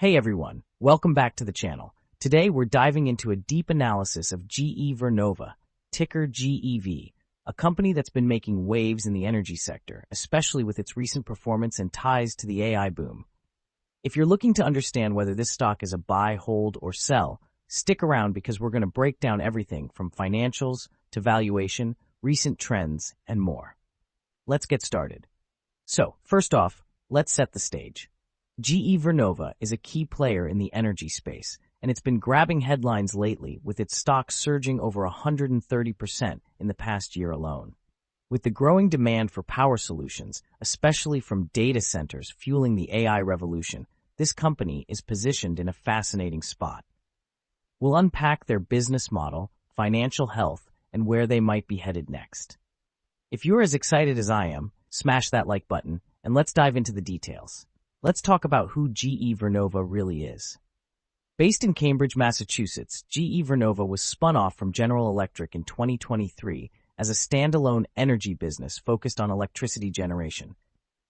Hey everyone, welcome back to the channel. Today we're diving into a deep analysis of GE Vernova, ticker GEV, a company that's been making waves in the energy sector, especially with its recent performance and ties to the AI boom. If you're looking to understand whether this stock is a buy, hold, or sell, stick around because we're going to break down everything from financials to valuation, recent trends, and more. Let's get started. So, first off, let's set the stage. GE Vernova is a key player in the energy space, and it's been grabbing headlines lately with its stock surging over 130% in the past year alone. With the growing demand for power solutions, especially from data centers fueling the AI revolution, this company is positioned in a fascinating spot. We'll unpack their business model, financial health, and where they might be headed next. If you're as excited as I am, smash that like button, and let's dive into the details. Let's talk about who GE Vernova really is. Based in Cambridge, Massachusetts, GE Vernova was spun off from General Electric in 2023 as a standalone energy business focused on electricity generation.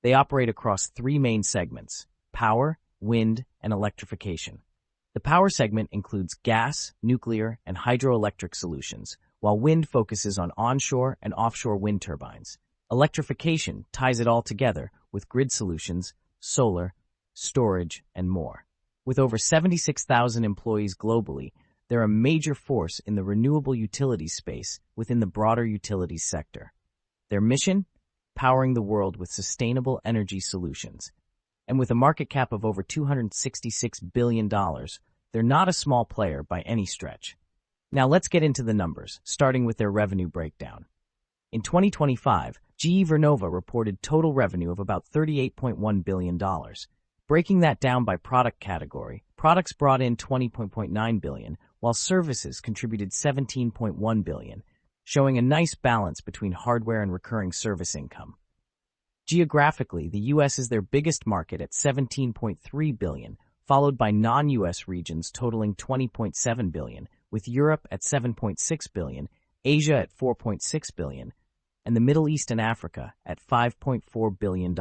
They operate across three main segments: power, wind, and electrification. The power segment includes gas, nuclear, and hydroelectric solutions, while wind focuses on onshore and offshore wind turbines. Electrification ties it all together with grid solutions, solar, storage, and more. With over 76,000 employees globally, they're a major force in the renewable utilities space within the broader utilities sector. Their mission? Powering the world with sustainable energy solutions. And with a market cap of over $266 billion, they're not a small player by any stretch. Now let's get into the numbers, starting with their revenue breakdown. In 2025, GE Vernova reported total revenue of about $38.1 billion. Breaking that down by product category, products brought in $20.9 billion, while services contributed $17.1 billion, showing a nice balance between hardware and recurring service income. Geographically, the U.S. is their biggest market at $17.3 billion, followed by non-U.S. regions totaling $20.7 billion, with Europe at $7.6 billion, Asia at $4.6 billion, and the Middle East and Africa at $5.4 billion.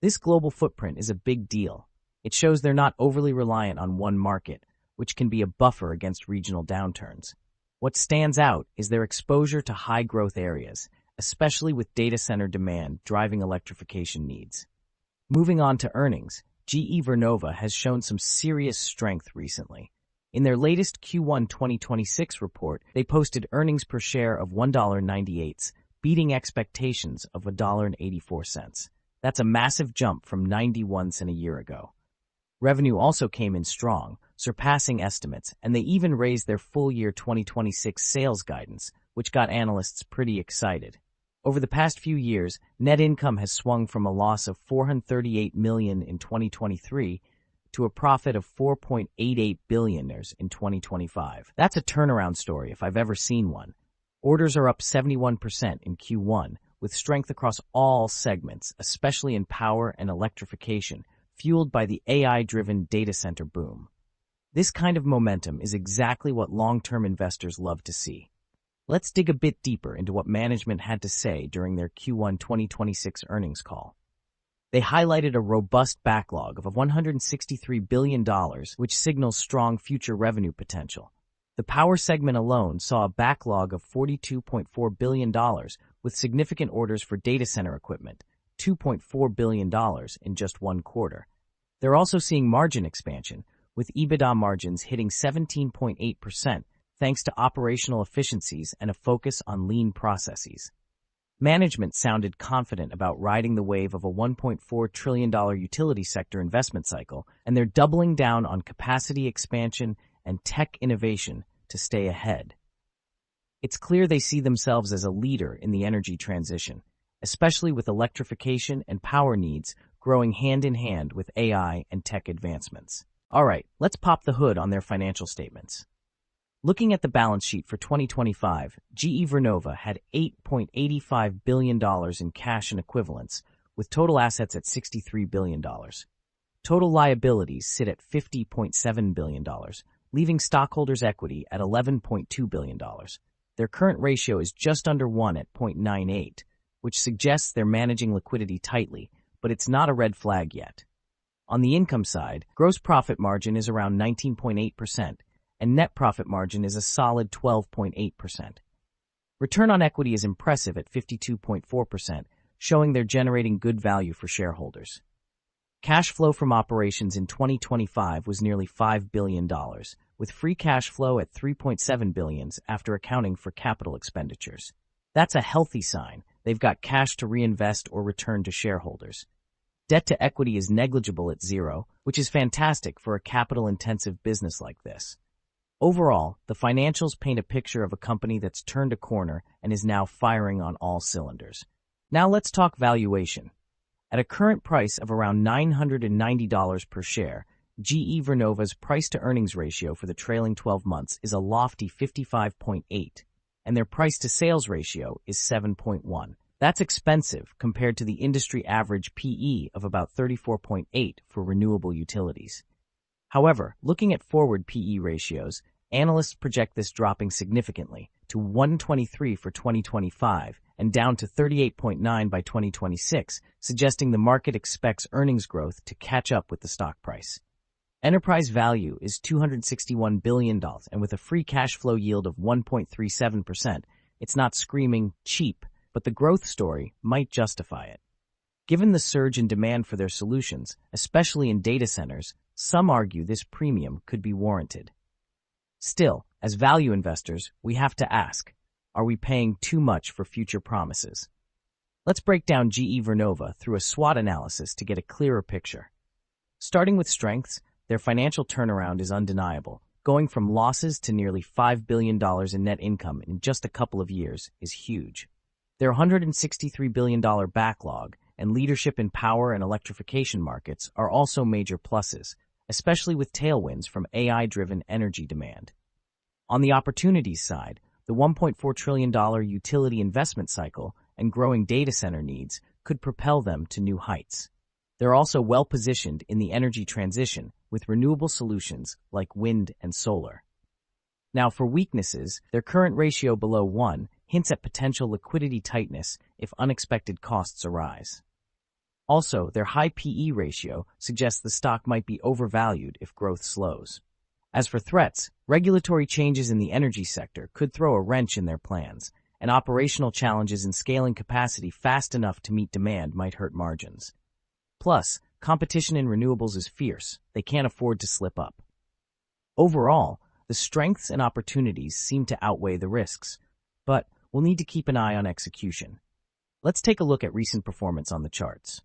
This global footprint is a big deal. It shows they're not overly reliant on one market, which can be a buffer against regional downturns. What stands out is their exposure to high-growth areas, especially with data center demand driving electrification needs. Moving on to earnings, GE Vernova has shown some serious strength recently. In their latest Q1 2026 report, they posted earnings per share of $1.98, beating expectations of $1.84. That's a massive jump from 91 cents a year ago. Revenue also came in strong, surpassing estimates, and they even raised their full-year 2026 sales guidance, which got analysts pretty excited. Over the past few years, net income has swung from a loss of $438 million in 2023 to a profit of $4.88 billion in 2025. That's a turnaround story if I've ever seen one. Orders are up 71% in Q1, with strength across all segments, especially in power and electrification, fueled by the AI-driven data center boom. This kind of momentum is exactly what long-term investors love to see. Let's dig a bit deeper into what management had to say during their Q1 2026 earnings call. They highlighted a robust backlog of $163 billion, which signals strong future revenue potential. The power segment alone saw a backlog of $42.4 billion, with significant orders for data center equipment, $2.4 billion in just one quarter. They're also seeing margin expansion, with EBITDA margins hitting 17.8%, thanks to operational efficiencies and a focus on lean processes. Management sounded confident about riding the wave of a $1.4 trillion utility sector investment cycle, and they're doubling down on capacity expansion and tech innovation to stay ahead. It's clear they see themselves as a leader in the energy transition, especially with electrification and power needs growing hand in hand with AI and tech advancements. All right, let's pop the hood on their financial statements. Looking at the balance sheet for 2025, GE Vernova had $8.85 billion in cash and equivalents, with total assets at $63 billion. Total liabilities sit at $50.7 billion, leaving stockholders' equity at $11.2 billion. Their current ratio is just under 1 at 0.98, which suggests they're managing liquidity tightly, but it's not a red flag yet. On the income side, gross profit margin is around 19.8%, and net profit margin is a solid 12.8%. Return on equity is impressive at 52.4%, showing they're generating good value for shareholders. Cash flow from operations in 2025 was nearly $5 billion, with free cash flow at $3.7 billion after accounting for capital expenditures. That's a healthy sign. They've got cash to reinvest or return to shareholders. Debt to equity is negligible at 0, which is fantastic for a capital-intensive business like this. Overall, the financials paint a picture of a company that's turned a corner and is now firing on all cylinders. Now let's talk valuation. At a current price of around $990 per share, GE Vernova's price-to-earnings ratio for the trailing 12 months is a lofty 55.8, and their price-to-sales ratio is 7.1. That's expensive compared to the industry average PE of about 34.8 for renewable utilities. However, looking at forward PE ratios, analysts project this dropping significantly to 123 for 2025 and down to 38.9 by 2026, suggesting the market expects earnings growth to catch up with the stock price. Enterprise value is $261 billion, and with a free cash flow yield of 1.37%, it's not screaming cheap, but the growth story might justify it. Given the surge in demand for their solutions, especially in data centers, some argue this premium could be warranted. Still, as value investors, we have to ask, are we paying too much for future promises? Let's break down GE Vernova through a SWOT analysis to get a clearer picture. Starting with strengths, their financial turnaround is undeniable. Going from losses to nearly $5 billion in net income in just a couple of years is huge. Their $163 billion backlog and leadership in power and electrification markets are also major pluses, especially with tailwinds from AI-driven energy demand. On the opportunities side, the $1.4 trillion utility investment cycle and growing data center needs could propel them to new heights. They're also well-positioned in the energy transition with renewable solutions like wind and solar. Now, for weaknesses, their current ratio below 1 hints at potential liquidity tightness if unexpected costs arise. Also, their high PE ratio suggests the stock might be overvalued if growth slows. As for threats, regulatory changes in the energy sector could throw a wrench in their plans, and operational challenges in scaling capacity fast enough to meet demand might hurt margins. Plus, competition in renewables is fierce. They can't afford to slip up. Overall, the strengths and opportunities seem to outweigh the risks, but we'll need to keep an eye on execution. Let's take a look at recent performance on the charts.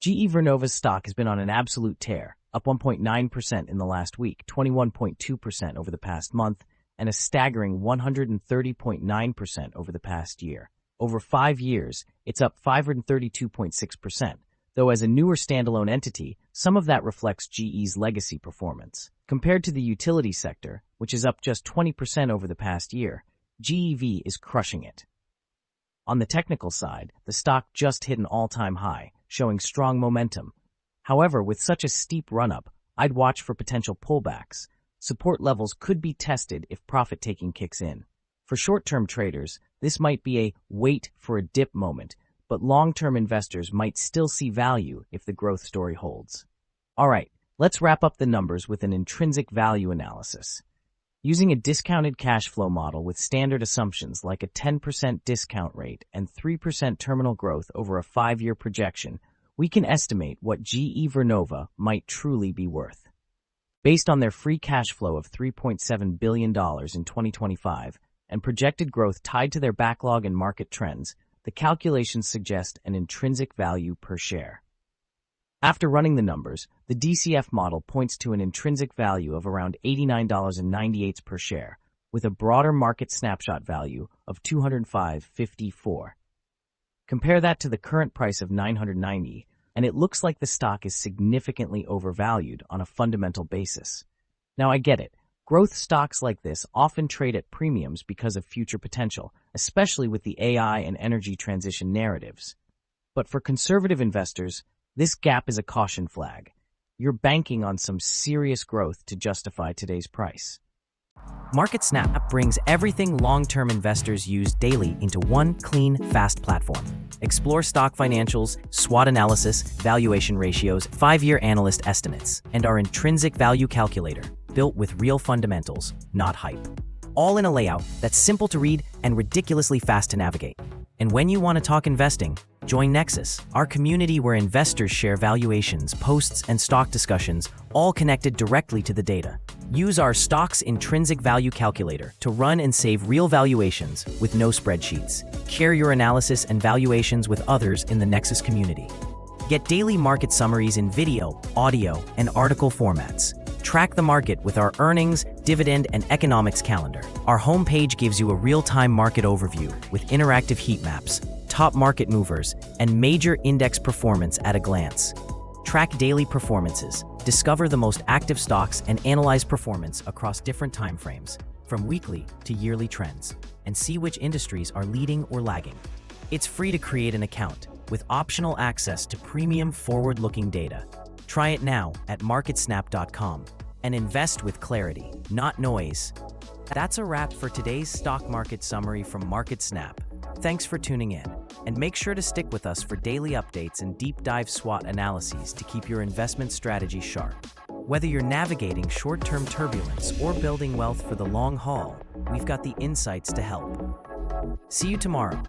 GE Vernova's stock has been on an absolute tear, up 1.9% in the last week, 21.2% over the past month, and a staggering 130.9% over the past year. Over 5 years, it's up 532.6%. Though as a newer standalone entity, some of that reflects GE's legacy performance. Compared to the utility sector, which is up just 20% over the past year, GEV is crushing it. On the technical side, the stock just hit an all-time high, showing strong momentum. However, with such a steep run-up, I'd watch for potential pullbacks. Support levels could be tested if profit-taking kicks in. For short-term traders, this might be a wait-for-a-dip moment, but long-term investors might still see value if the growth story holds. All right, let's wrap up the numbers with an intrinsic value analysis. Using a discounted cash flow model with standard assumptions like a 10% discount rate and 3% terminal growth over a 5-year projection, we can estimate what GE Vernova might truly be worth. Based on their free cash flow of $3.7 billion in 2025 and projected growth tied to their backlog and market trends, the calculations suggest an intrinsic value per share. After running the numbers, the DCF model points to an intrinsic value of around $89.98 per share, with a broader market snapshot value of $205.54. Compare that to the current price of $990, and it looks like the stock is significantly overvalued on a fundamental basis. Now, I get it. Growth stocks like this often trade at premiums because of future potential, especially with the AI and energy transition narratives. But for conservative investors, this gap is a caution flag. You're banking on some serious growth to justify today's price. MarketSnap brings everything long-term investors use daily into one clean, fast platform. Explore stock financials, SWOT analysis, valuation ratios, 5-year analyst estimates, and our intrinsic value calculator, built with real fundamentals, not hype. All in a layout that's simple to read and ridiculously fast to navigate. And when you want to talk investing, join Nexus, our community where investors share valuations, posts, and stock discussions, all connected directly to the data. Use our stock's intrinsic value calculator to run and save real valuations with no spreadsheets. Share your analysis and valuations with others in the Nexus community. Get daily market summaries in video, audio, and article formats. Track the market with our earnings, dividend, and economics calendar. Our homepage gives you a real-time market overview with interactive heat maps, top market movers, and major index performance at a glance. Track daily performances, discover the most active stocks, and analyze performance across different timeframes, from weekly to yearly trends, and see which industries are leading or lagging. It's free to create an account, with optional access to premium forward-looking data. Try it now at MarketSnap.com and invest with clarity, not noise. That's a wrap for today's stock market summary from MarketSnap. Thanks for tuning in, and make sure to stick with us for daily updates and deep dive SWOT analyses to keep your investment strategy sharp. Whether you're navigating short-term turbulence or building wealth for the long haul, we've got the insights to help. See you tomorrow.